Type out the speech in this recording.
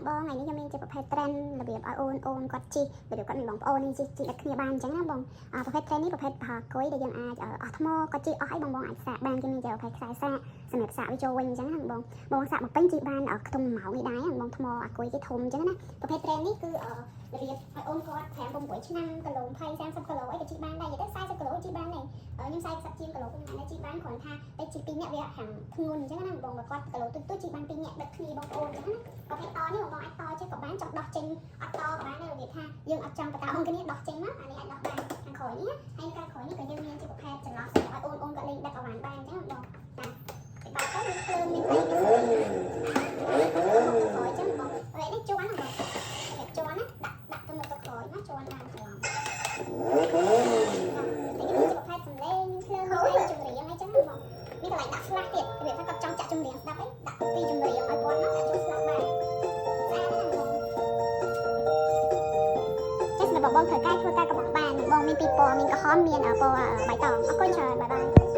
បងថ្ងៃនេះខ្ញុំមានជាប្រភេទ trend របៀបឲ្យអូនគាត់ជីរបៀបគាត់មានបងប្អូននេះជីដាក់គ្នាបានអញ្ចឹងណាបងប្រភេទ trend នេះប្រភេទប្រហកុយដែលយើងអាចអស់ថ្មគាត់ជីអស់ឲ្យបងអាចសាកបានគេមានជាប្រភេទខ្សែសាកសម្រាប់សាកវាចូលវិញអញ្ចឹងណាបងសាកមកពេញជីបានខ្ទង់1ម៉ោងនេះដែរបងថ្មអាគុយគេធំអញ្ចឹងណាប្រភេទ trend នេះគឺរបៀបឲ្យអូនគាត់5 6ឆ្នាំគីឡូ20 30គីឡូអីក៏ជីបានដែរនិយាយទៅ40គីឡូជីបានដែរខ្ញុំ40ជាងគីឡូខ្ញុំអាចជីបានគ្រាន់ថាតែជី2នាក់វាហាំធ្ងន់អញ្ចឹងណាបងគាត់គីឡូទុយជីបាន2នាក់ដឹកគ្នាបងប្អូនអញ្ចឹងណាប្រភេទតនេះបងអាចតចេះក៏បានចង់ដោះចេញអត់តក៏បានដែររបៀបថាយើងអត់ចង់បតោគ្នាដោះចេញណាអានេះអាចដោះបានខាងក្រោយនេះហើយខាងក្រោយនេះក៏យើងមានជាប្រភេទចន្លោះសម្រាប់ឲ្យអូនគាត់លេងដឹកអវ៉ាន់បានអញ្ចឹងបងបាទបើទៅមានភ្លើងមានអីក្រោយអញ្ចឹងបងហើយនេះជួនណាបងជួនណាដាក់ទៅមកទៅក្រោយណាជួនបានច្រឡំហើយនេះជាប្រភេទសំឡេងភ្លើងហើយចម្រៀងអីចឹងណាបងមានកន្លែងដាក់ស្លាកទៀតរបៀបថាគាត់ចង់ចាក់ចម្រៀងស្ដាប់អីដាក់ពីចម្រៀងឲ្យគាត់ណាដាក់ចូលស្លាកបានបងត្រូវការធ្វើការកំបោះបានបងមានពីរពណ៌មានក្រហមមានពណ៌បៃតងអរគុណច្រើនបាយបាយ